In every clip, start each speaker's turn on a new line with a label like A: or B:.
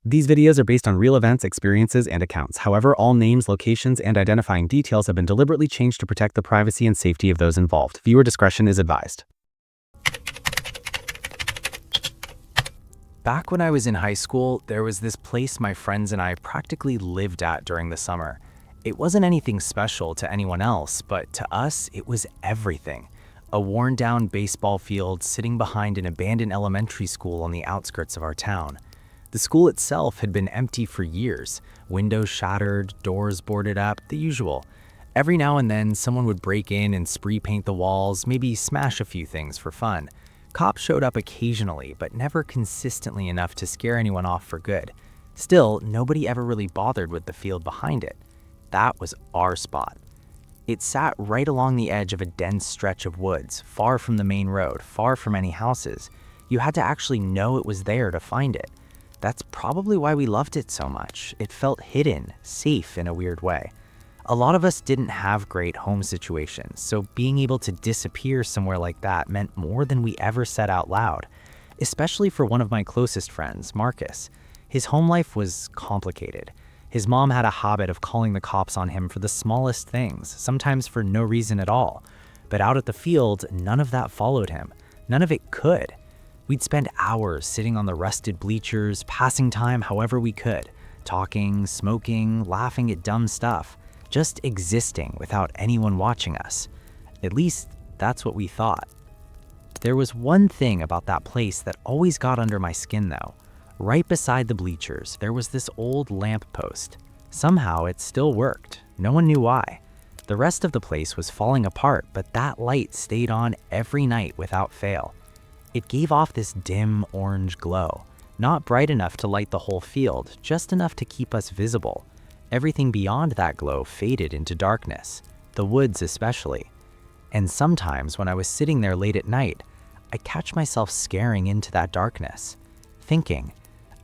A: These videos are based on real events, experiences, and accounts. However, all names, locations, and identifying details have been deliberately changed to protect the privacy and safety of those involved. Viewer discretion is advised.
B: Back when I was in high school, there was this place my friends and I practically lived at during the summer. It wasn't anything special to anyone else, but to us, it was everything. A worn-down baseball field sitting behind an abandoned elementary school on the outskirts of our town. The school itself had been empty for years, windows shattered, doors boarded up, the usual. Every now and then, someone would break in and spree paint the walls, maybe smash a few things for fun. Cops showed up occasionally, but never consistently enough to scare anyone off for good. Still, nobody ever really bothered with the field behind it. That was our spot. It sat right along the edge of a dense stretch of woods, far from the main road, far from any houses. You had to actually know it was there to find it. That's probably why we loved it so much. It felt hidden, safe in a weird way. A lot of us didn't have great home situations, so being able to disappear somewhere like that meant more than we ever said out loud, especially for one of my closest friends, Marcus. His home life was complicated. His mom had a habit of calling the cops on him for the smallest things, sometimes for no reason at all. But out at the field, none of that followed him. None of it could. We'd spend hours sitting on the rusted bleachers, passing time however we could, talking, smoking, laughing at dumb stuff. Just existing without anyone watching us. At least, that's what we thought. There was one thing about that place that always got under my skin though. Right beside the bleachers, there was this old lamp post. Somehow it still worked. No one knew why. The rest of the place was falling apart, but that light stayed on every night without fail. It gave off this dim orange glow. Not bright enough to light the whole field, just enough to keep us visible. Everything beyond that glow faded into darkness, the woods especially. And sometimes when I was sitting there late at night, I'd catch myself staring into that darkness, thinking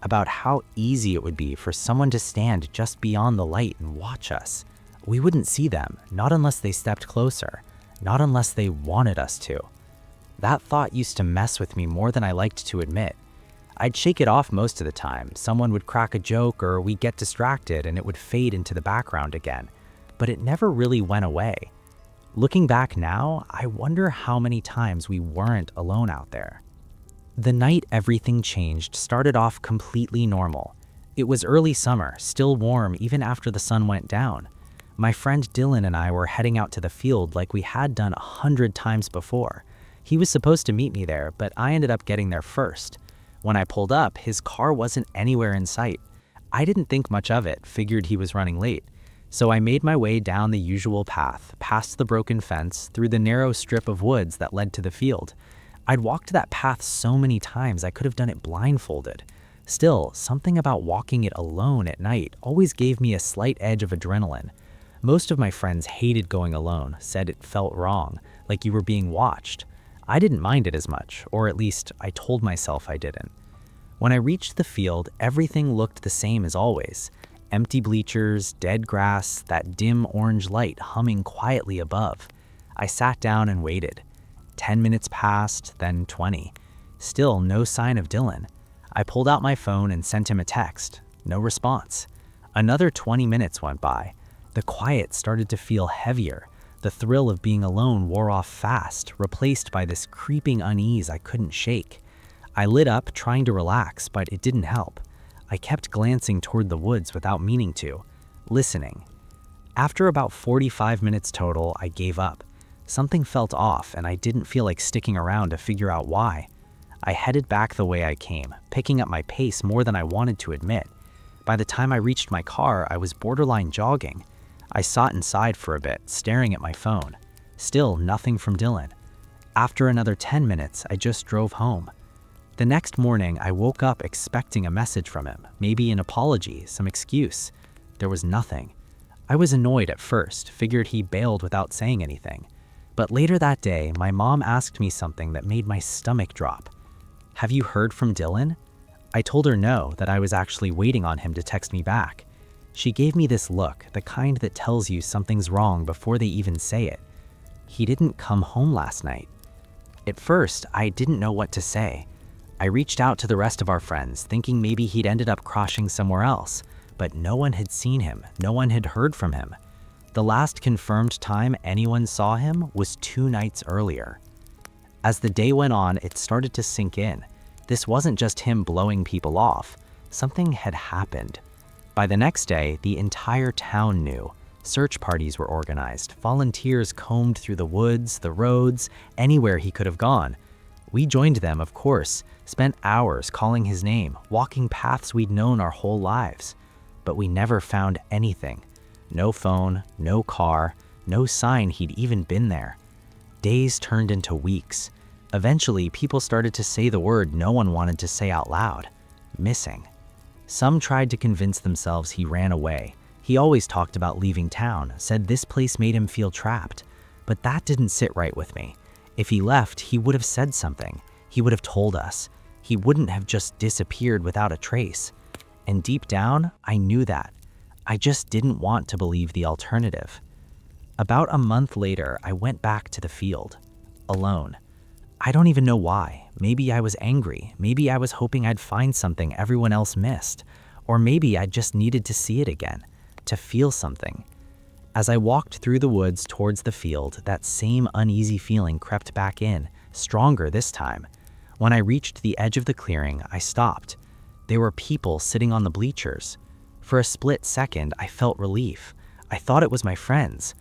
B: about how easy it would be for someone to stand just beyond the light and watch us. We wouldn't see them, not unless they stepped closer, not unless they wanted us to. That thought used to mess with me more than I liked to admit. I'd shake it off most of the time. Someone would crack a joke or we'd get distracted and it would fade into the background again. But it never really went away. Looking back now, I wonder how many times we weren't alone out there. The night everything changed started off completely normal. It was early summer, still warm even after the sun went down. My friend Dylan and I were heading out to the field like we had done 100 times before. He was supposed to meet me there, but I ended up getting there first. When I pulled up, his car wasn't anywhere in sight. I didn't think much of it, figured he was running late. So I made my way down the usual path, past the broken fence, through the narrow strip of woods that led to the field. I'd walked that path so many times I could have done it blindfolded. Still, something about walking it alone at night always gave me a slight edge of adrenaline. Most of my friends hated going alone, said it felt wrong, like you were being watched. I didn't mind it as much, or at least I told myself I didn't. When I reached the field, everything looked the same as always. Empty bleachers, dead grass, that dim orange light humming quietly above. I sat down and waited. 10 minutes passed, then 20. Still no sign of Dylan. I pulled out my phone and sent him a text. No response. Another 20 minutes went by. The quiet started to feel heavier. The thrill of being alone wore off fast, replaced by this creeping unease I couldn't shake. I lit up, trying to relax, but it didn't help. I kept glancing toward the woods without meaning to, listening. After about 45 minutes total, I gave up. Something felt off, and I didn't feel like sticking around to figure out why. I headed back the way I came, picking up my pace more than I wanted to admit. By the time I reached my car, I was borderline jogging. I sat inside for a bit, staring at my phone. Still nothing from Dylan. After another 10 minutes, I just drove home. The next morning, I woke up expecting a message from him, maybe an apology, some excuse. There was nothing. I was annoyed at first, figured he bailed without saying anything. But later that day, my mom asked me something that made my stomach drop. "Have you heard from Dylan?" I told her no, that I was actually waiting on him to text me back. She gave me this look, the kind that tells you something's wrong before they even say it. "He didn't come home last night." At first, I didn't know what to say. I reached out to the rest of our friends, thinking maybe he'd ended up crossing somewhere else, but no one had seen him, no one had heard from him. The last confirmed time anyone saw him was 2 nights earlier. As the day went on, it started to sink in. This wasn't just him blowing people off. Something had happened. By the next day, the entire town knew. Search parties were organized. Volunteers combed through the woods, the roads, anywhere he could have gone. We joined them, of course, spent hours calling his name, walking paths we'd known our whole lives. But we never found anything. No phone, no car, no sign he'd even been there. Days turned into weeks. Eventually, people started to say the word no one wanted to say out loud: missing. Some tried to convince themselves he ran away. He always talked about leaving town, said this place made him feel trapped. But that didn't sit right with me. If he left, he would have said something. He would have told us. He wouldn't have just disappeared without a trace. And deep down, I knew that. I just didn't want to believe the alternative. About a month later, I went back to the field, alone. I don't even know why. Maybe I was angry. Maybe I was hoping I'd find something everyone else missed. Or maybe I just needed to see it again, to feel something. As I walked through the woods towards the field, that same uneasy feeling crept back in, stronger this time. When I reached the edge of the clearing, I stopped. There were people sitting on the bleachers. For a split second, I felt relief. I thought it was my friends.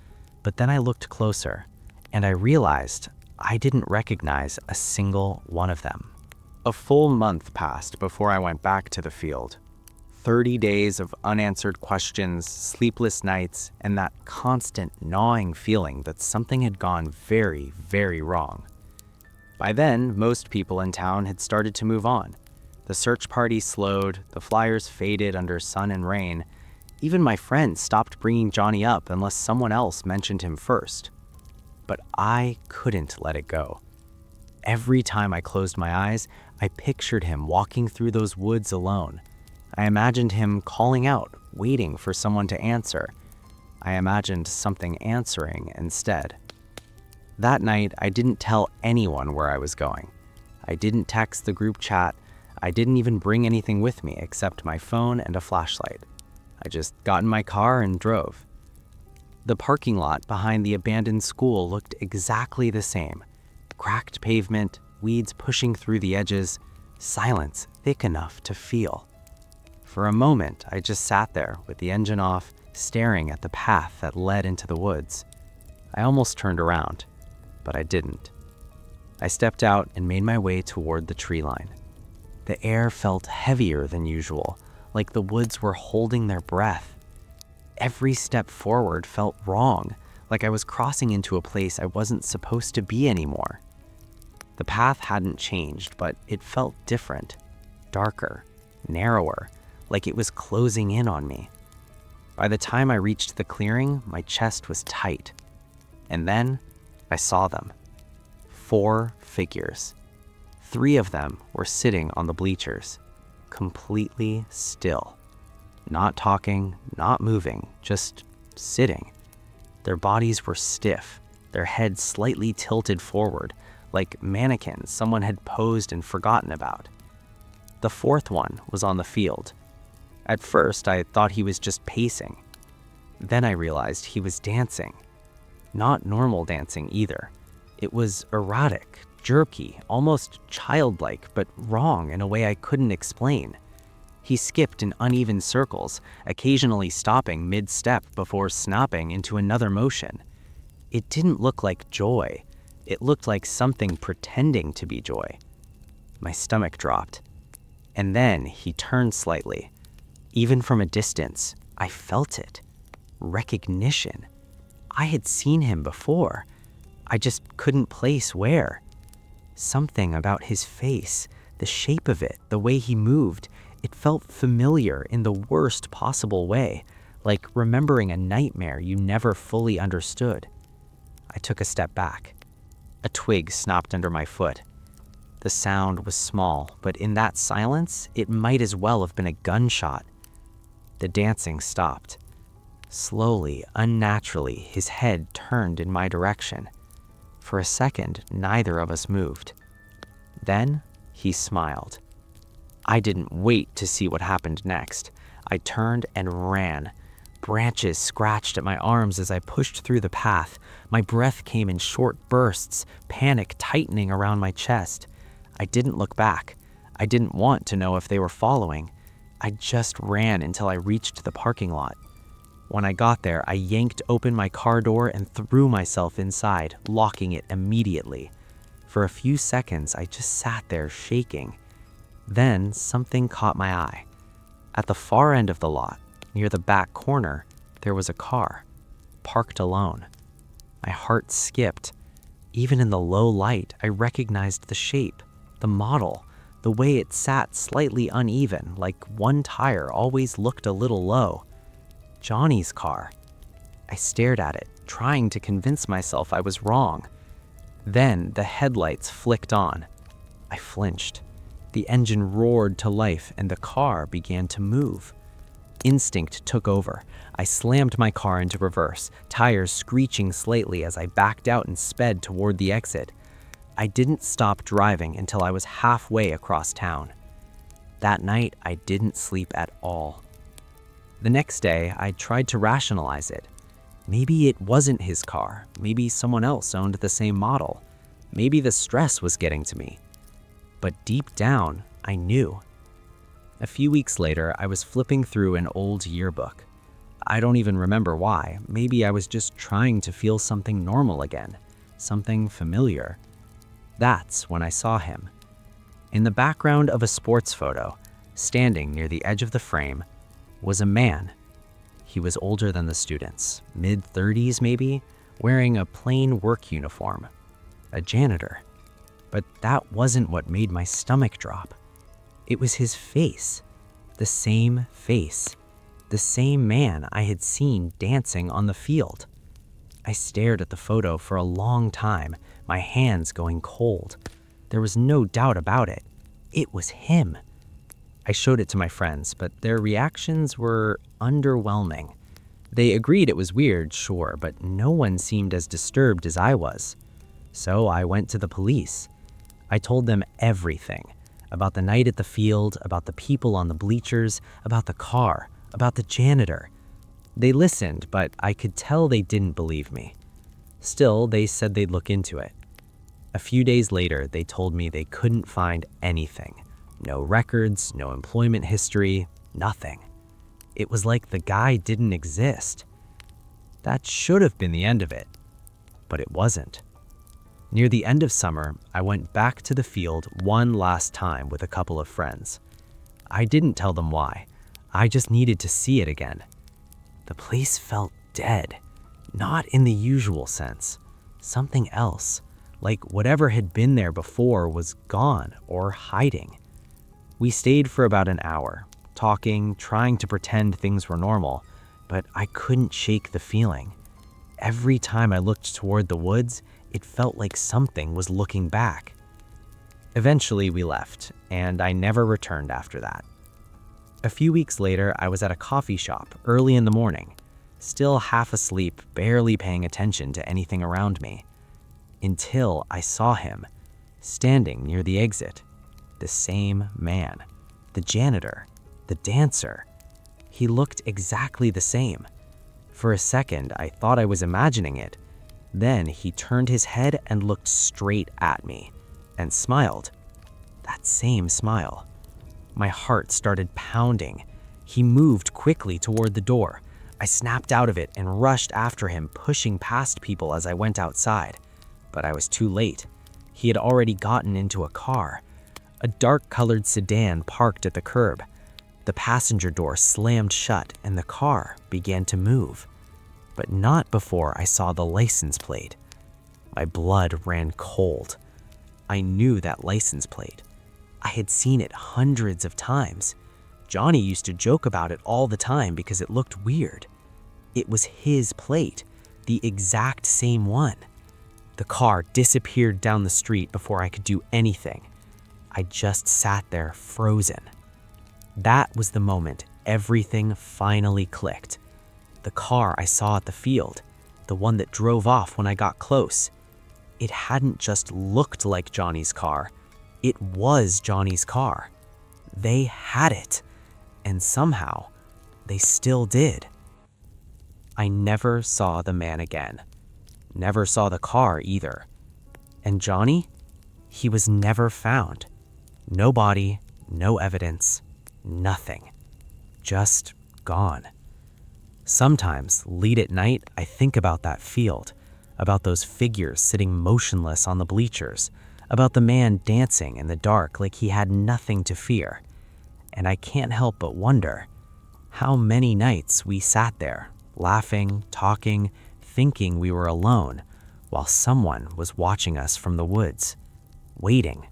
B: But then I looked closer, and I realized I didn't recognize a single one of them. A full month passed before I went back to the field. 30 days of unanswered questions, sleepless nights, and that constant gnawing feeling that something had gone very, very wrong. By then, most people in town had started to move on. The search party slowed, the flyers faded under sun and rain. Even my friends stopped bringing Johnny up unless someone else mentioned him first. But I couldn't let it go. Every time I closed my eyes, I pictured him walking through those woods alone. I imagined him calling out, waiting for someone to answer. I imagined something answering instead. That night, I didn't tell anyone where I was going. I didn't text the group chat. I didn't even bring anything with me except my phone and a flashlight. I just got in my car and drove. The parking lot behind the abandoned school looked exactly the same. Cracked pavement, weeds pushing through the edges, silence thick enough to feel. For a moment, I just sat there with the engine off, staring at the path that led into the woods. I almost turned around, but I didn't. I stepped out and made my way toward the tree line. The air felt heavier than usual, like the woods were holding their breath. Every step forward felt wrong, like I was crossing into a place I wasn't supposed to be anymore. The path hadn't changed, but it felt different, darker, narrower, like it was closing in on me. By the time I reached the clearing, my chest was tight. And then I saw them. 4 figures. 3 of them were sitting on the bleachers, completely still. Not talking, not moving, just sitting. Their bodies were stiff, their heads slightly tilted forward, like mannequins someone had posed and forgotten about. The 4th one was on the field. At first, I thought he was just pacing. Then I realized he was dancing. Not normal dancing either. It was erotic, jerky, almost childlike, but wrong in a way I couldn't explain. He skipped in uneven circles, occasionally stopping mid-step before snapping into another motion. It didn't look like joy. It looked like something pretending to be joy. My stomach dropped. And then he turned slightly. Even from a distance, I felt it. Recognition. I had seen him before. I just couldn't place where. Something about his face, the shape of it, the way he moved, it felt familiar in the worst possible way, like remembering a nightmare you never fully understood. I took a step back. A twig snapped under my foot. The sound was small, but in that silence, it might as well have been a gunshot. The dancing stopped. Slowly, unnaturally, his head turned in my direction. For a second, neither of us moved. Then, He smiled. I didn't wait to see what happened next. I turned and ran. Branches scratched at my arms as I pushed through the path. My breath came in short bursts, panic tightening around my chest. I didn't look back. I didn't want to know if they were following. I just ran until I reached the parking lot. When I got there, I yanked open my car door and threw myself inside, locking it immediately. For a few seconds, I just sat there shaking. Then something caught my eye. At the far end of the lot, near the back corner, there was a car, parked alone. My heart skipped. Even in the low light, I recognized the shape, the model, the way it sat slightly uneven, like one tire always looked a little low. Johnny's car. I stared at it, trying to convince myself I was wrong. Then the headlights flicked on. I flinched. The engine roared to life and the car began to move. Instinct took over. I slammed my car into reverse, tires screeching slightly as I backed out and sped toward the exit. I didn't stop driving until I was halfway across town. That night, I didn't sleep at all. The next day, I tried to rationalize it. Maybe it wasn't his car. Maybe someone else owned the same model. Maybe the stress was getting to me. But deep down, I knew. A few weeks later, I was flipping through an old yearbook. I don't even remember why. Maybe I was just trying to feel something normal again, something familiar. That's when I saw him. In the background of a sports photo, standing near the edge of the frame, was a man. He was older than the students, mid-30s maybe, wearing a plain work uniform, a janitor. But that wasn't what made my stomach drop. It was his face, the same face, the same man I had seen dancing on the field. I stared at the photo for a long time, my hands going cold. There was no doubt about it. It was him. I showed it to my friends, but their reactions were underwhelming. They agreed it was weird, sure, but no one seemed as disturbed as I was. So I went to the police. I told them everything. About the night at the field, about the people on the bleachers, about the car, about the janitor. They listened, but I could tell they didn't believe me. Still, they said they'd look into it. A few days later, they told me they couldn't find anything. No records, no employment history, nothing. It was like the guy didn't exist. That should have been the end of it, but it wasn't. Near the end of summer, I went back to the field one last time with a couple of friends. I didn't tell them why. I just needed to see it again. The place felt dead, not in the usual sense. Something else, like whatever had been there before was gone or hiding. We stayed for about an hour, talking, trying to pretend things were normal, but I couldn't shake the feeling. Every time I looked toward the woods, it felt like something was looking back. Eventually, we left, and I never returned after that. A few weeks later, I was at a coffee shop early in the morning, still half asleep, barely paying attention to anything around me, until I saw him, standing near the exit. The same man, the janitor, the dancer. He looked exactly the same. For a second, I thought I was imagining it. Then he turned his head and looked straight at me and smiled. That same smile. My heart started pounding. He moved quickly toward the door. I snapped out of it and rushed after him, pushing past people as I went outside. But I was too late. He had already gotten into a car. A dark-colored sedan parked at the curb. The passenger door slammed shut and the car began to move. But not before I saw the license plate. My blood ran cold. I knew that license plate. I had seen it hundreds of times. Johnny used to joke about it all the time because it looked weird. It was his plate, the exact same one. The car disappeared down the street before I could do anything. I just sat there frozen. That was the moment everything finally clicked. The car I saw at the field, the one that drove off when I got close. It hadn't just looked like Johnny's car. It was Johnny's car. They had it, and somehow, they still did. I never saw the man again. Never saw the car either. And Johnny? He was never found. No body, no evidence, nothing. Just gone. Sometimes, late at night, I think about that field, about those figures sitting motionless on the bleachers, about the man dancing in the dark like he had nothing to fear. And I can't help but wonder how many nights we sat there, laughing, talking, thinking we were alone, while someone was watching us from the woods, waiting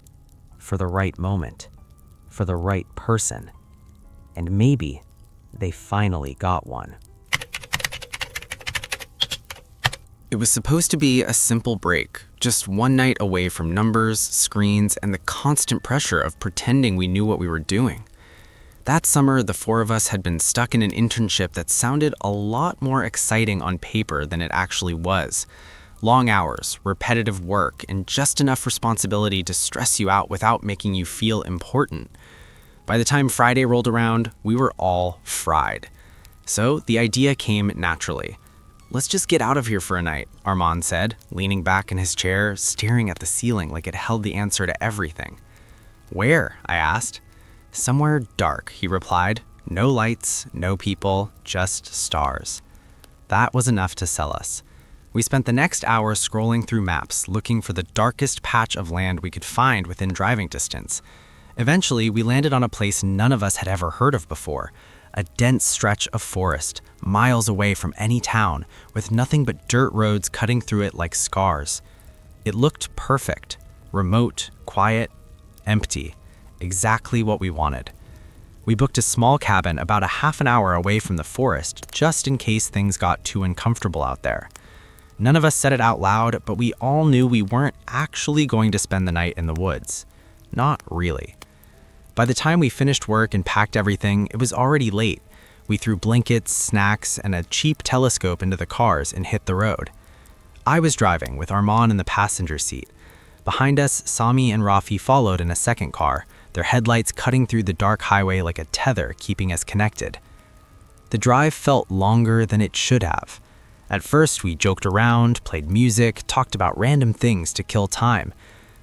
B: for the right moment, for the right person. And maybe they finally got one.
C: It was supposed to be a simple break, just one night away from numbers, screens, and the constant pressure of pretending we knew what we were doing. That summer, the four of us had been stuck in an internship that sounded a lot more exciting on paper than it actually was. Long hours, repetitive work, and just enough responsibility to stress you out without making you feel important. By the time Friday rolled around, we were all fried. So the idea came naturally. "Let's just get out of here for a night," Armand said, leaning back in his chair, staring at the ceiling like it held the answer to everything. "Where?" I asked. "Somewhere dark," he replied. "No lights, no people, just stars." That was enough to sell us. We spent the next hour scrolling through maps, looking for the darkest patch of land we could find within driving distance. Eventually, we landed on a place none of us had ever heard of before, a dense stretch of forest, miles away from any town, with nothing but dirt roads cutting through it like scars. It looked perfect, remote, quiet, empty, exactly what we wanted. We booked a small cabin about a half an hour away from the forest, just in case things got too uncomfortable out there. None of us said it out loud, but we all knew we weren't actually going to spend the night in the woods. Not really. By the time we finished work and packed everything, it was already late. We threw blankets, snacks, and a cheap telescope into the cars and hit the road. I was driving, with Armand in the passenger seat. Behind us, Sami and Rafi followed in a second car, their headlights cutting through the dark highway like a tether, keeping us connected. The drive felt longer than it should have. At first, we joked around, played music, talked about random things to kill time.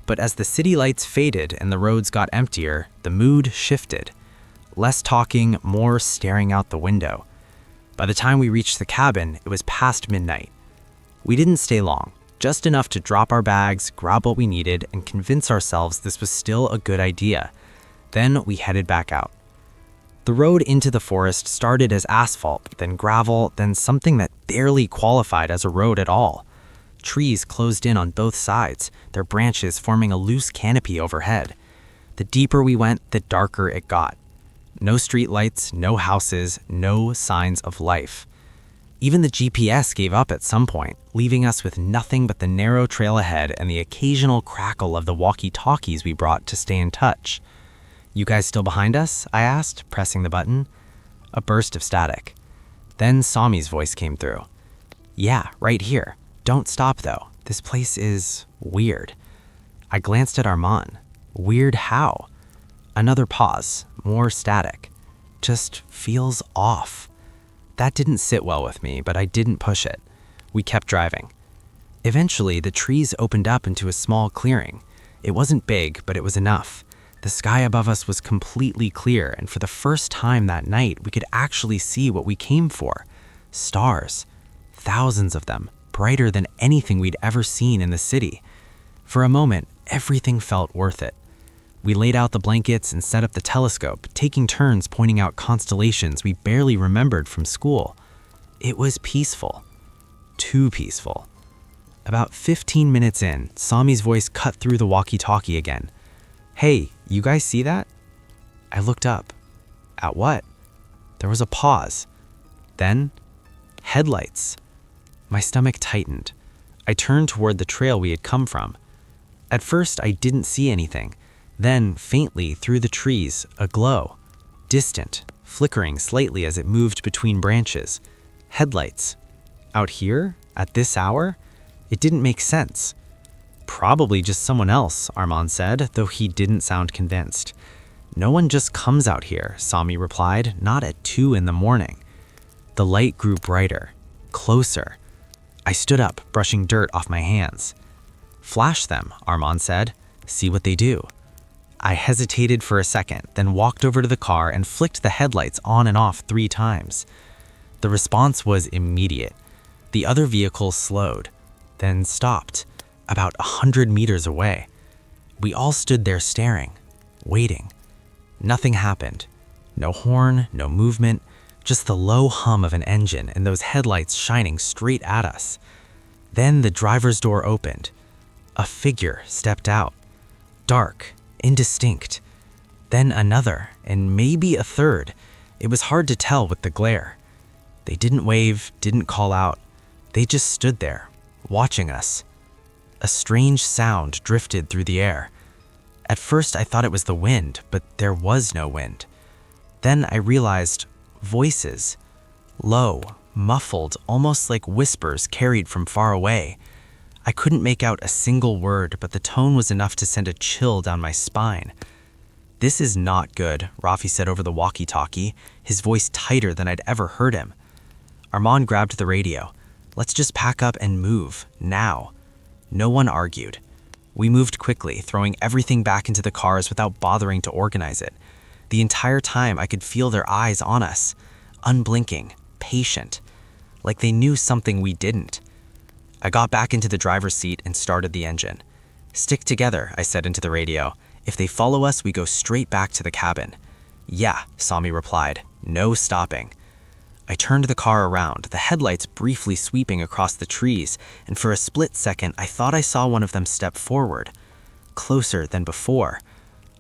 C: But as the city lights faded and the roads got emptier, the mood shifted. Less talking, more staring out the window. By the time we reached the cabin, it was past midnight. We didn't stay long, just enough to drop our bags, grab what we needed, and convince ourselves this was still a good idea. Then we headed back out. The road into the forest started as asphalt, then gravel, then something that barely qualified as a road at all. Trees closed in on both sides, their branches forming a loose canopy overhead. The deeper we went, the darker it got. No street lights, no houses, no signs of life. Even the GPS gave up at some point, leaving us with nothing but the narrow trail ahead and the occasional crackle of the walkie-talkies we brought to stay in touch. "You guys still behind us?" I asked, pressing the button. A burst of static. Then Sami's voice came through. "Yeah, right here. Don't stop though. This place is weird." I glanced at Armand. Weird how? Another pause, more static. Just feels off. That didn't sit well with me, but I didn't push it. We kept driving. Eventually, the trees opened up into a small clearing. It wasn't big, but it was enough. The sky above us was completely clear, and for the first time that night, we could actually see what we came for. Stars. Thousands of them, brighter than anything we'd ever seen in the city. For a moment, everything felt worth it. We laid out the blankets and set up the telescope, taking turns pointing out constellations we barely remembered from school. It was peaceful. Too peaceful. About 15 minutes in, Sami's voice cut through the walkie-talkie again. "Hey, you guys see that?" I looked up. At what? There was a pause. Then, headlights. My stomach tightened. I turned toward the trail we had come from. At first, I didn't see anything. Then, faintly, through the trees, a glow. Distant, flickering slightly as it moved between branches. Headlights. Out here? At this hour? It didn't make sense.
B: Probably just someone else, Armand said, though he didn't sound convinced. No one just comes out here, Sami replied, not at 2 in the morning. The light grew brighter, closer. I stood up, brushing dirt off my hands. Flash them, Armand said. See what they do. I hesitated for a second, then walked over to the car and flicked the headlights on and off 3 times. The response was immediate. The other vehicle slowed, then stopped, about 100 meters away. We all stood there staring, waiting. Nothing happened. No horn, no movement, just the low hum of an engine and those headlights shining straight at us. Then the driver's door opened. A figure stepped out. Dark, indistinct. Then another, and maybe a third. It was hard to tell with the glare. They didn't wave, didn't call out. They just stood there, watching us. A strange sound drifted through the air. At first I thought it was the wind, but there was no wind. Then I realized voices. Low, muffled, almost like whispers carried from far away. I couldn't make out a single word, but the tone was enough to send a chill down my spine. "This is not good," Rafi said over the walkie-talkie, his voice tighter than I'd ever heard him. Armand grabbed the radio. "Let's just pack up and move, now." No one argued. We moved quickly, throwing everything back into the cars without bothering to organize it. The entire time I could feel their eyes on us, unblinking, patient, like they knew something we didn't. I got back into the driver's seat and started the engine. "Stick together," I said into the radio. "If they follow us, we go straight back to the cabin." "Yeah," Sami replied. "No stopping." I turned the car around, the headlights briefly sweeping across the trees, and for a split second I thought I saw one of them step forward, closer than before.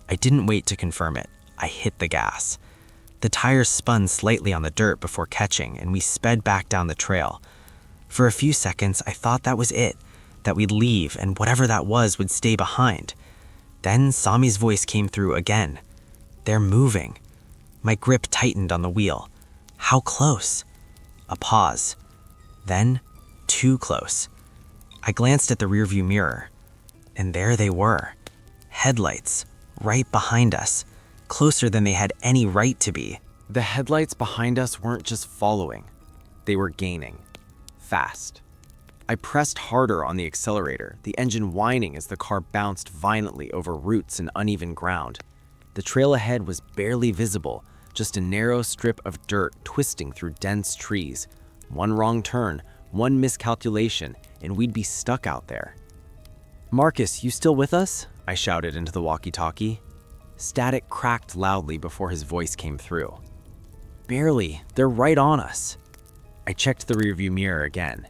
B: I didn't wait to confirm it. I hit the gas. The tires spun slightly on the dirt before catching, and we sped back down the trail. For a few seconds, I thought that was it, that we'd leave and whatever that was would stay behind. Then Sami's voice came through again. "They're moving." My grip tightened on the wheel. How close? A pause. Then, too close. I glanced at the rearview mirror, and there they were. Headlights, right behind us, closer than they had any right to be. The headlights behind us weren't just following. They were gaining. Fast. I pressed harder on the accelerator, the engine whining as the car bounced violently over roots and uneven ground. The trail ahead was barely visible, just a narrow strip of dirt twisting through dense trees. One wrong turn, one miscalculation, and we'd be stuck out there. "Marcus, you still with us?" I shouted into the walkie-talkie. Static cracked loudly before his voice came through. "Barely. They're right on us." I checked the rearview mirror again.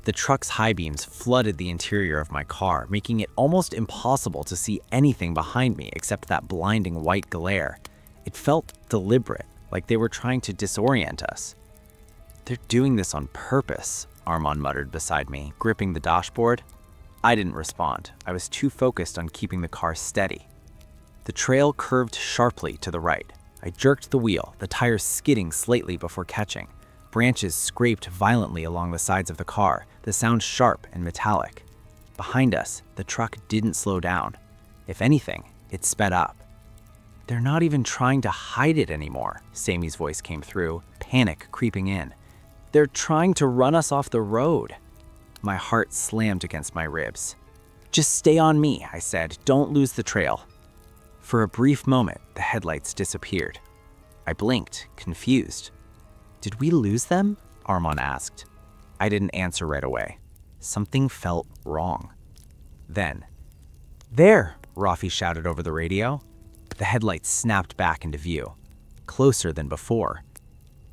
B: The truck's high beams flooded the interior of my car, making it almost impossible to see anything behind me except that blinding white glare. It felt deliberate, like they were trying to disorient us. "They're doing this on purpose," Armand muttered beside me, gripping the dashboard. I didn't respond. I was too focused on keeping the car steady. The trail curved sharply to the right. I jerked the wheel, the tires skidding slightly before catching. Branches scraped violently along the sides of the car, the sound sharp and metallic. Behind us, the truck didn't slow down. If anything, it sped up. "They're not even trying to hide it anymore," Sami's voice came through, panic creeping in. "They're trying to run us off the road." My heart slammed against my ribs. "Just stay on me," I said. "Don't lose the trail." For a brief moment, the headlights disappeared. I blinked, confused. "Did we lose them?" Armand asked. I didn't answer right away. Something felt wrong. Then, "There!" Rafi shouted over the radio. The headlights snapped back into view, closer than before.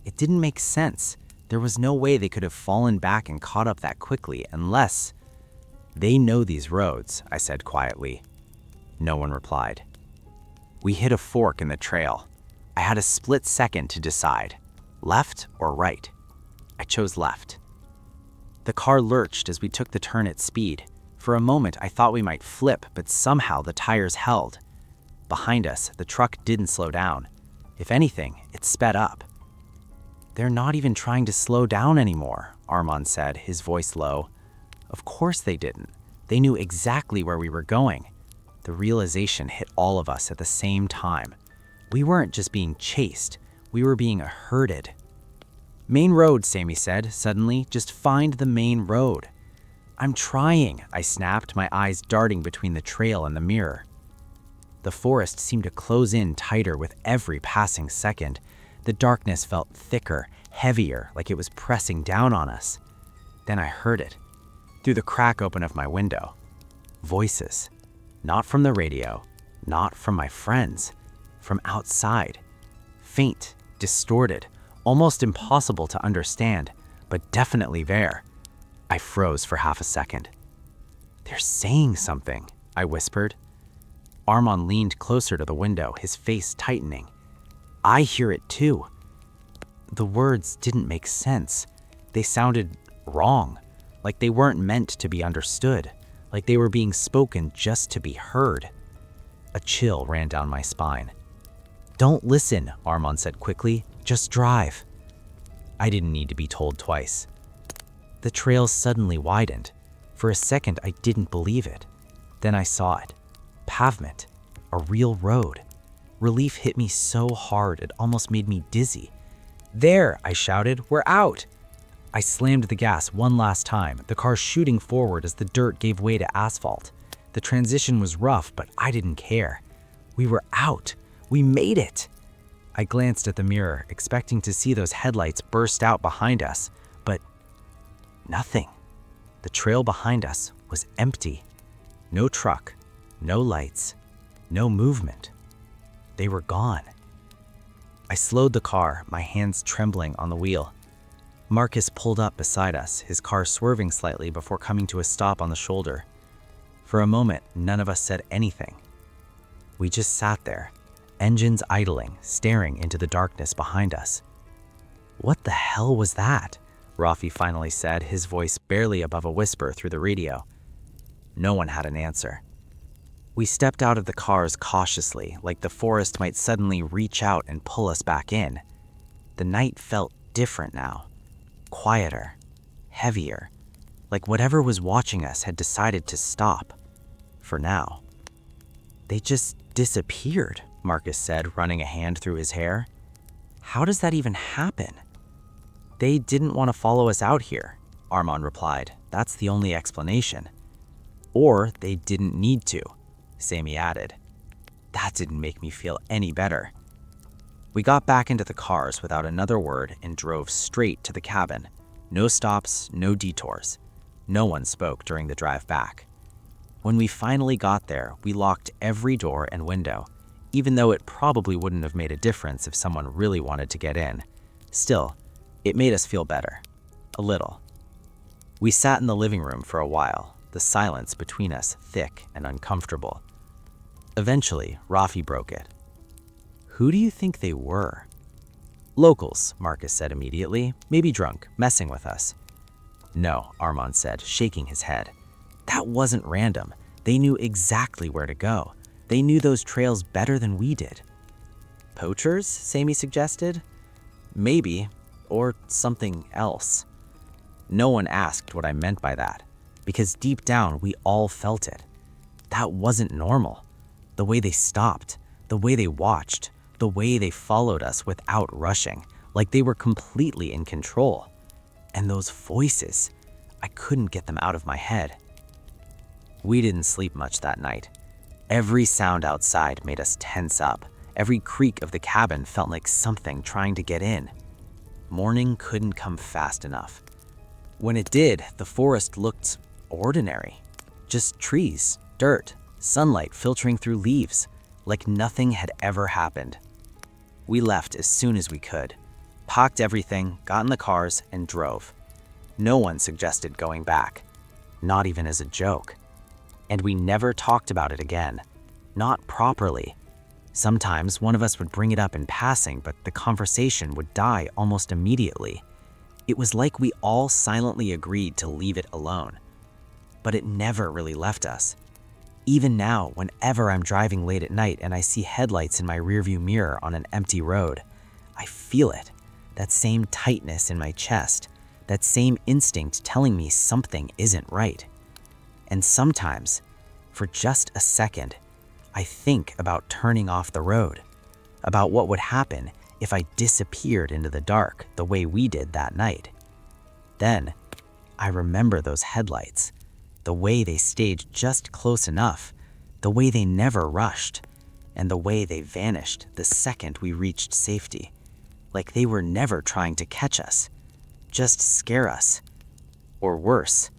B: It didn't make sense. There was no way they could have fallen back and caught up that quickly unless... "They know these roads," I said quietly. No one replied. We hit a fork in the trail. I had a split second to decide. Left or right? I chose left. The car lurched as we took the turn at speed. For a moment, I thought we might flip, but somehow the tires held. Behind us, the truck didn't slow down. If anything, it sped up. "They're not even trying to slow down anymore," Armand said, his voice low. "Of course they didn't. They knew exactly where we were going. The realization hit all of us at the same time. We weren't just being chased, we were being herded. "Main road," Sammy said, suddenly. "Just find the main road." "I'm trying," I snapped, my eyes darting between the trail and the mirror. The forest seemed to close in tighter with every passing second. The darkness felt thicker, heavier, like it was pressing down on us. Then I heard it, through the crack open of my window. Voices. Not from the radio, not from my friends, from outside. Faint, distorted, almost impossible to understand, but definitely there. I froze for half a second. "They're saying something," I whispered. Armand leaned closer to the window, his face tightening. "I hear it too." The words didn't make sense. They sounded wrong, like they weren't meant to be understood, like they were being spoken just to be heard. A chill ran down my spine. "Don't listen," Armand said quickly. "Just drive." I didn't need to be told twice. The trail suddenly widened. For a second, I didn't believe it. Then I saw it. Pavement. A real road. Relief hit me so hard it almost made me dizzy. "There!" I shouted. "We're out!" I slammed the gas one last time, the car shooting forward as the dirt gave way to asphalt. The transition was rough, but I didn't care. We were out. We made it. I glanced at the mirror, expecting to see those headlights burst out behind us, but nothing. The trail behind us was empty. No truck, no lights, no movement. They were gone. I slowed the car, my hands trembling on the wheel. Marcus pulled up beside us, his car swerving slightly before coming to a stop on the shoulder. For a moment, none of us said anything. We just sat there, engines idling, staring into the darkness behind us. "What the hell was that?" Rafi finally said, his voice barely above a whisper through the radio. No one had an answer. We stepped out of the cars cautiously, like the forest might suddenly reach out and pull us back in. The night felt different now. Quieter, heavier, like whatever was watching us had decided to stop. For now. "They just disappeared," Marcus said, running a hand through his hair. "How does that even happen?" "They didn't want to follow us out here," Armand replied. "That's the only explanation." "Or they didn't need to," Sammy added. That didn't make me feel any better. We got back into the cars without another word and drove straight to the cabin. No stops, no detours. No one spoke during the drive back. When we finally got there, we locked every door and window, even though it probably wouldn't have made a difference if someone really wanted to get in. Still, it made us feel better. A little. We sat in the living room for a while, the silence between us thick and uncomfortable. Eventually, Rafi broke it. "Who do you think they were?" "Locals," Marcus said immediately. "Maybe drunk, messing with us." "No," Armand said, shaking his head. "That wasn't random. They knew exactly where to go. They knew those trails better than we did." "Poachers?" Sammy suggested. "Maybe, or something else." No one asked what I meant by that, because deep down we all felt it. That wasn't normal. The way they stopped, the way they watched, the way they followed us without rushing, like they were completely in control. And those voices, I couldn't get them out of my head. We didn't sleep much that night. Every sound outside made us tense up. Every creak of the cabin felt like something trying to get in. Morning couldn't come fast enough. When it did, the forest looked ordinary. Just trees, dirt, sunlight filtering through leaves, like nothing had ever happened. We left as soon as we could, packed everything, got in the cars, and drove. No one suggested going back, not even as a joke. And we never talked about it again, not properly. Sometimes one of us would bring it up in passing, but the conversation would die almost immediately. It was like we all silently agreed to leave it alone. But it never really left us. Even now, whenever I'm driving late at night and I see headlights in my rearview mirror on an empty road, I feel it, that same tightness in my chest, that same instinct telling me something isn't right. And sometimes, for just a second, I think about turning off the road, about what would happen if I disappeared into the dark the way we did that night. Then, I remember those headlights, the way they stayed just close enough, the way they never rushed, and the way they vanished the second we reached safety, like they were never trying to catch us, just scare us, or worse,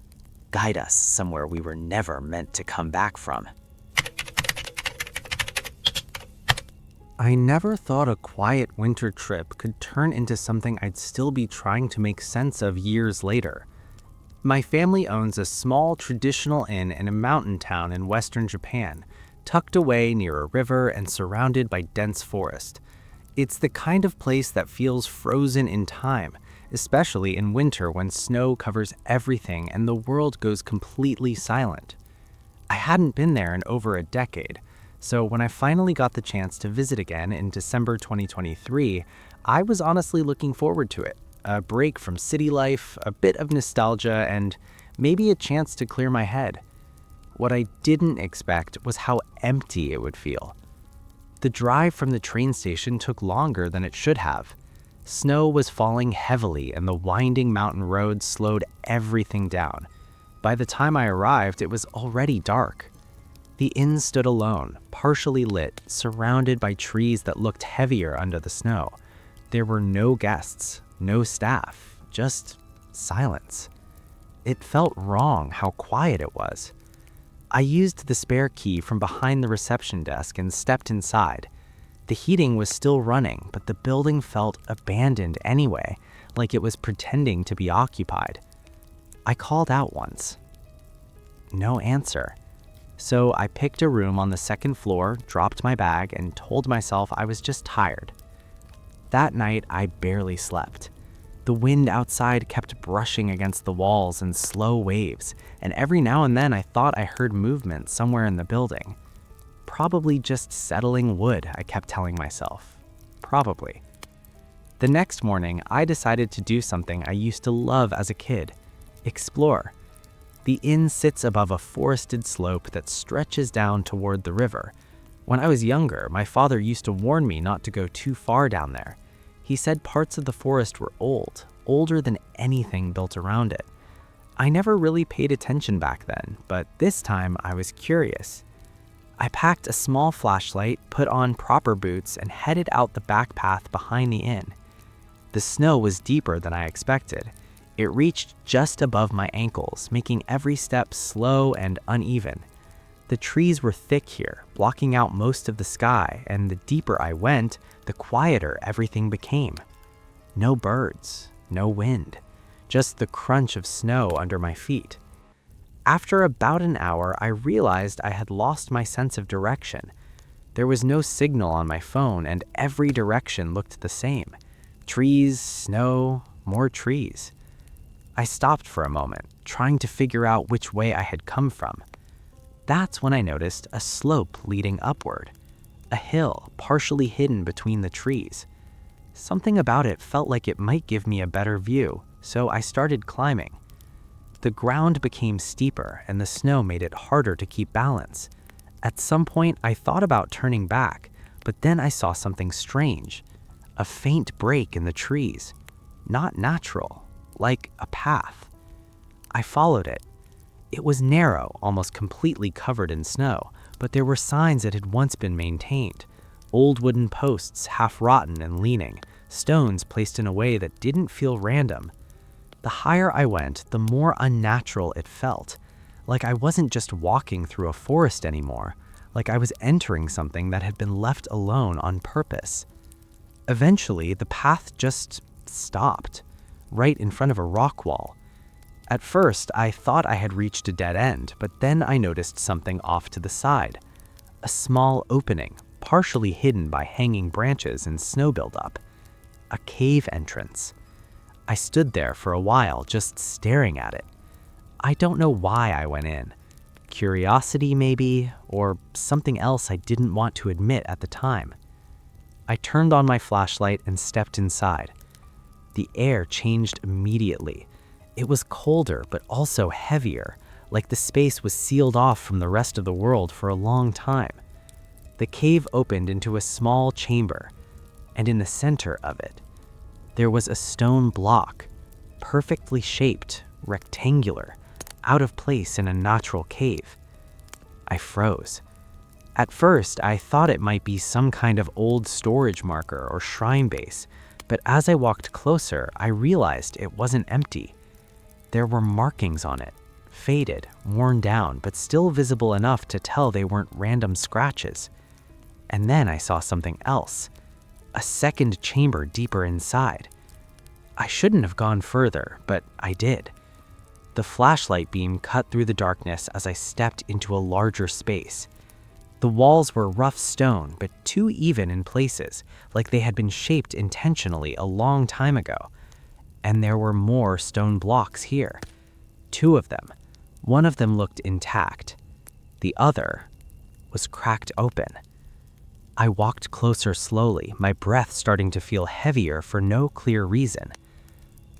B: guide us somewhere we were never meant to come back from. I never thought a quiet winter trip could turn into something I'd still be trying to make sense of years later. My family owns a small traditional inn in a mountain town in western Japan, tucked away near a river and surrounded by dense forest. It's the kind of place that feels frozen in time, especially in winter when snow covers everything and the world goes completely silent. I hadn't been there in over a decade, so when I finally got the chance to visit again in December 2023, I was honestly looking forward to it. A break from city life, a bit of nostalgia, and maybe a chance to clear my head. What I didn't expect was how empty it would feel. The drive from the train station took longer than it should have. Snow was falling heavily and the winding mountain road slowed everything down. By the time I arrived, it was already dark. The inn stood alone, partially lit, surrounded by trees that looked heavier under the snow. There were no guests, no staff, just silence. It felt wrong how quiet it was. I used the spare key from behind the reception desk and stepped inside. The heating was still running, but the building felt abandoned anyway, like it was pretending to be occupied. I called out once. No answer. So I picked a room on the second floor, dropped my bag, and told myself I was just tired. That night, I barely slept. The wind outside kept brushing against the walls in slow waves, and every now and then I thought I heard movement somewhere in the building. Probably just settling wood, I kept telling myself. Probably. The next morning, I decided to do something I used to love as a kid: explore. The inn sits above a forested slope that stretches down toward the river. When I was younger, my father used to warn me not to go too far down there. He said parts of the forest were old, older than anything built around it. I never really paid attention back then, but this time I was curious. I packed a small flashlight, put on proper boots, and headed out the back path behind the inn. The snow was deeper than I expected. It reached just above my ankles, making every step slow and uneven. The trees were thick here, blocking out most of the sky, and the deeper I went, the quieter everything became. No birds, no wind, just the crunch of snow under my feet. After about an hour, I realized I had lost my sense of direction. There was no signal on my phone, and every direction looked the same. Trees, snow, more trees. I stopped for a moment, trying to figure out which way I had come from. That's when I noticed a slope leading upward, a hill partially hidden between the trees. Something about it felt like it might give me a better view, so I started climbing. The ground became steeper and the snow made it harder to keep balance. At some point, I thought about turning back, but then I saw something strange. A faint break in the trees. Not natural, like a path. I followed it. It was narrow, almost completely covered in snow, but there were signs it had once been maintained. Old wooden posts, half rotten and leaning, stones placed in a way that didn't feel random. The higher I went, the more unnatural it felt, like I wasn't just walking through a forest anymore, like I was entering something that had been left alone on purpose. Eventually, the path just stopped, right in front of a rock wall. At first, I thought I had reached a dead end, but then I noticed something off to the side. A small opening, partially hidden by hanging branches and snow buildup. A cave entrance. I stood there for a while, just staring at it. I don't know why I went in. Curiosity, maybe, or something else I didn't want to admit at the time. I turned on my flashlight and stepped inside. The air changed immediately. It was colder, but also heavier, like the space was sealed off from the rest of the world for a long time. The cave opened into a small chamber, and in the center of it, there was a stone block, perfectly shaped, rectangular, out of place in a natural cave. I froze. At first, I thought it might be some kind of old storage marker or shrine base, but as I walked closer, I realized it wasn't empty. There were markings on it, faded, worn down, but still visible enough to tell they weren't random scratches. And then I saw something else, a second chamber deeper inside. I shouldn't have gone further, but I did. The flashlight beam cut through the darkness as I stepped into a larger space. The walls were rough stone, but too even in places, like they had been shaped intentionally a long time ago. And there were more stone blocks here. 2 of them. One of them looked intact. The other was cracked open. I walked closer slowly, my breath starting to feel heavier for no clear reason.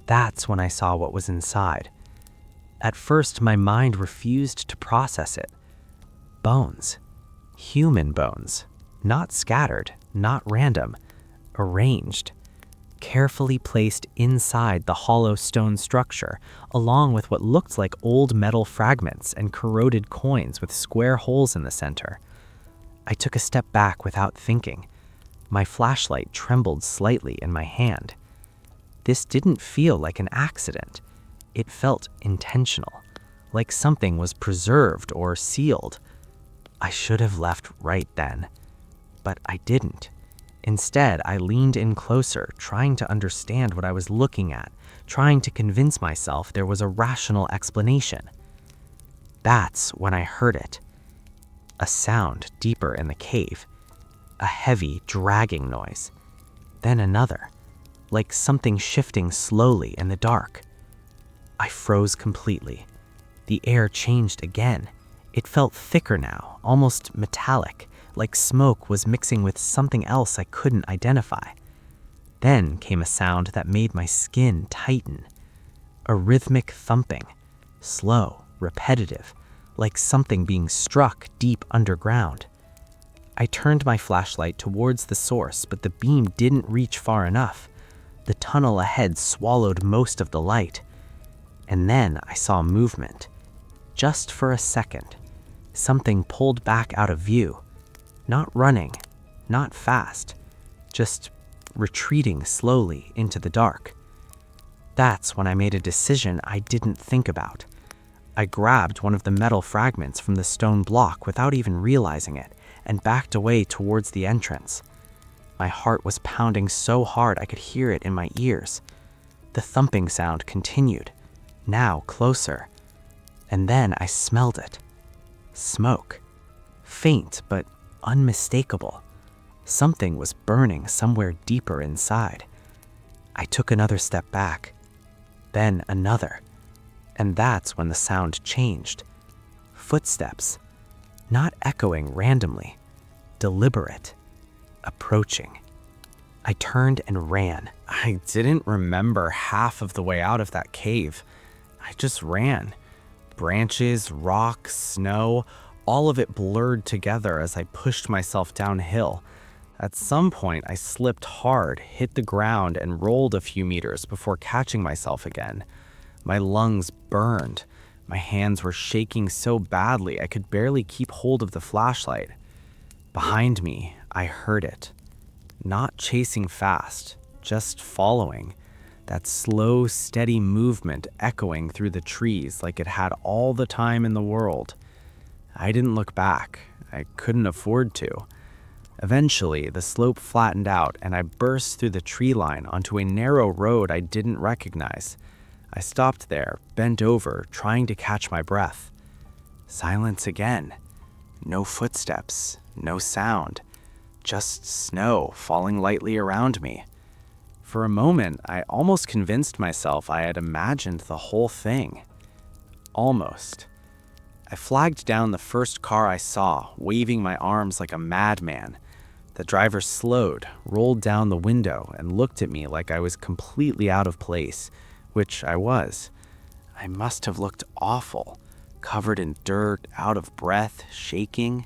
B: That's when I saw what was inside. At first, my mind refused to process it. Bones. Human bones. Not scattered, not random. Arranged. Carefully placed inside the hollow stone structure, along with what looked like old metal fragments and corroded coins with square holes in the center. I took a step back without thinking. My flashlight trembled slightly in my hand. This didn't feel like an accident. It felt intentional, like something was preserved or sealed. I should have left right then, but I didn't. Instead, I leaned in closer, trying to understand what I was looking at, trying to convince myself there was a rational explanation. That's when I heard it. A sound deeper in the cave. A heavy, dragging noise. Then another, like something shifting slowly in the dark. I froze completely. The air changed again. It felt thicker now, almost metallic, like smoke was mixing with something else I couldn't identify. Then came a sound that made my skin tighten. A rhythmic thumping, slow, repetitive, like something being struck deep underground. I turned my flashlight towards the source, but the beam didn't reach far enough. The tunnel ahead swallowed most of the light. And then I saw movement. Just for a second, something pulled back out of view. Not running, not fast, just retreating slowly into the dark. That's when I made a decision I didn't think about. I grabbed one of the metal fragments from the stone block without even realizing it and backed away towards the entrance. My heart was pounding so hard I could hear it in my ears. The thumping sound continued, now closer. And then I smelled it. Smoke. Faint but unmistakable. Something was burning somewhere deeper inside. I took another step back, then another, and that's when the sound changed. Footsteps, not echoing randomly, deliberate, approaching. I turned and ran.
A: I didn't remember half of the way out of that cave. I just ran. Branches, rocks, snow, all of it blurred together as I pushed myself downhill. At some point, I slipped hard, hit the ground, and rolled a few meters before catching myself again. My lungs burned. My hands were shaking so badly I could barely keep hold of the flashlight. Behind me, I heard it. Not chasing fast, just following. That slow, steady movement echoing through the trees like it had all the time in the world. I didn't look back. I couldn't afford to. Eventually, the slope flattened out and I burst through the tree line onto a narrow road I didn't recognize. I stopped there, bent over, trying to catch my breath. Silence again. No footsteps, no sound. Just snow falling lightly around me. For a moment, I almost convinced myself I had imagined the whole thing. Almost. I flagged down the first car I saw, waving my arms like a madman. The driver slowed, rolled down the window, and looked at me like I was completely out of place, which I was. I must have looked awful.
B: covered in dirt, out of breath, shaking.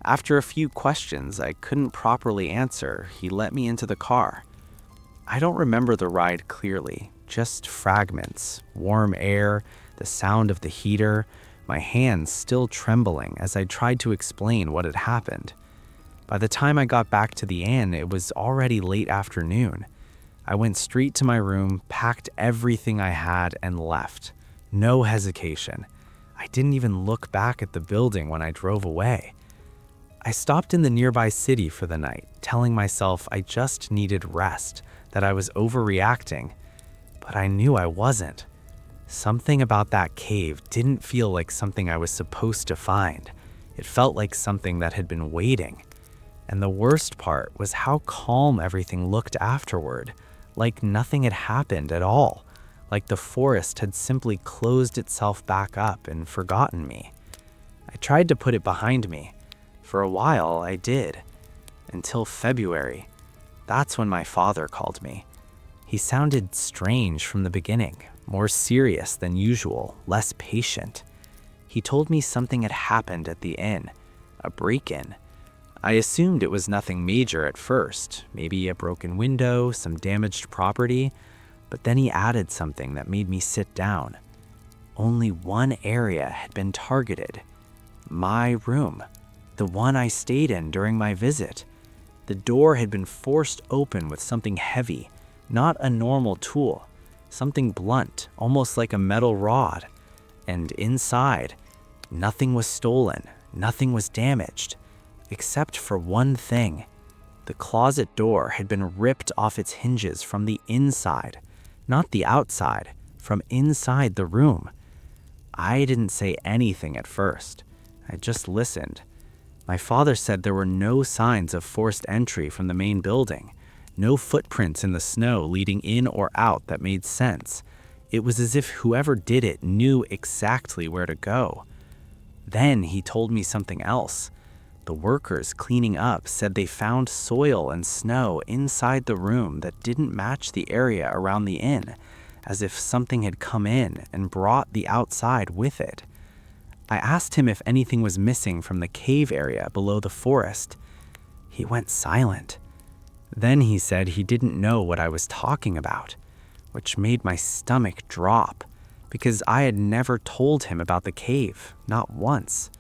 B: After a few questions I couldn't properly answer, he let me into the car. I don't remember the ride clearly, just fragments, warm air, the sound of the heater, my hands still trembling as I tried to explain what had happened. By the time I got back to the inn, it was already late afternoon. I went straight to my room, packed everything I had, and left. No hesitation. I didn't even look back at the building when I drove away. I stopped in the nearby city for the night, telling myself I just needed rest, that I was overreacting. But I knew I wasn't. Something about that cave didn't feel like something I was supposed to find. It felt like something that had been waiting. And the worst part was how calm everything looked afterward, like nothing had happened at all, like the forest had simply closed itself back up and forgotten me. I tried to put it behind me. For a while, I did. Until February. That's when my father called me. He sounded strange from the beginning, more serious than usual, less patient. He told me something had happened at the inn, a break-in. I assumed it was nothing major at first, maybe a broken window, some damaged property, but then he added something that made me sit down. Only one area had been targeted. My room, the one I stayed in during my visit. The door had been forced open with something heavy, not a normal tool, something blunt, almost like a metal rod. And inside, nothing was stolen, nothing was damaged. Except for one thing. The closet door had been ripped off its hinges from the inside, not the outside, from inside the room. I didn't say anything at first. I just listened. My father said there were no signs of forced entry from the main building, no footprints in the snow leading in or out that made sense. It was as if whoever did it knew exactly where to go. Then he told me something else. The workers cleaning up said they found soil and snow inside the room that didn't match the area around the inn, as if something had come in and brought the outside with it. I asked him if anything was missing from the cave area below the forest. He went silent. Then he said he didn't know what I was talking about, which made my stomach drop, because I had never told him about the cave, not once.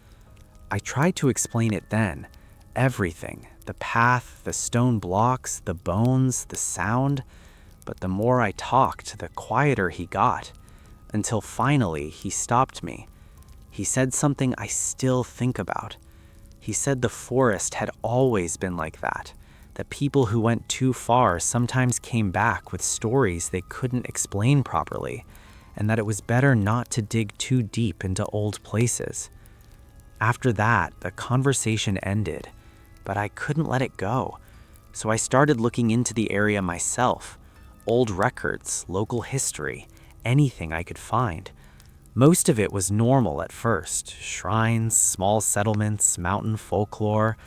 B: I tried to explain it then, everything, the path, the stone blocks, the bones, the sound, but the more I talked, the quieter he got, until finally he stopped me. He said something I still think about. He said the forest had always been like that people who went too far sometimes came back with stories they couldn't explain properly, and that it was better not to dig too deep into old places. After that, the conversation ended, but I couldn't let it go, so I started looking into the area myself, old records, local history, anything I could find. Most of it was normal at first, shrines, small settlements, mountain folklore,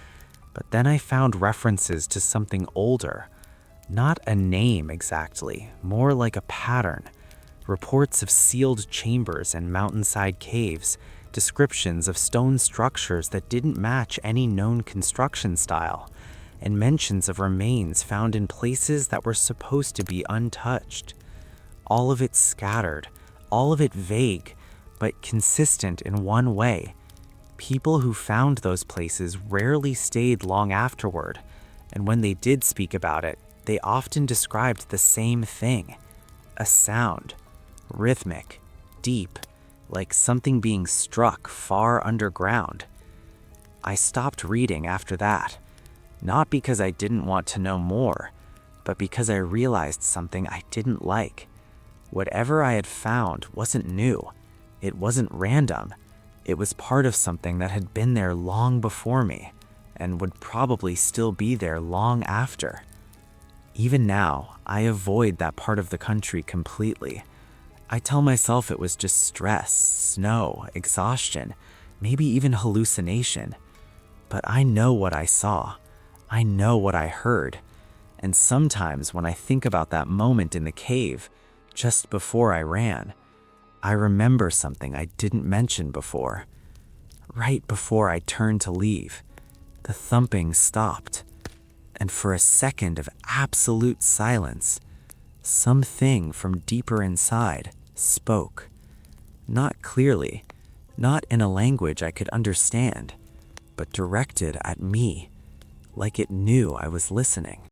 B: but then I found references to something older. Not a name exactly, more like a pattern. Reports of sealed chambers and mountainside caves, descriptions of stone structures that didn't match any known construction style, and mentions of remains found in places that were supposed to be untouched. All of it scattered, all of it vague, but consistent in one way. People who found those places rarely stayed long afterward, and when they did speak about it, they often described the same thing. A sound, rhythmic, deep, like something being struck far underground. I stopped reading after that, not because I didn't want to know more, but because I realized something I didn't like. Whatever I had found wasn't new. It wasn't random. It was part of something that had been there long before me, and would probably still be there long after. Even now, I avoid that part of the country completely. I tell myself it was just stress, snow, exhaustion, maybe even hallucination. But I know what I saw. I know what I heard. And sometimes when I think about that moment in the cave, just before I ran,
A: I remember something I didn't mention before. Right before I turned to leave, the thumping stopped, and for a second of absolute silence, something from deeper inside spoke. Not clearly, not in a language I could understand, but directed at me, like it knew I was listening.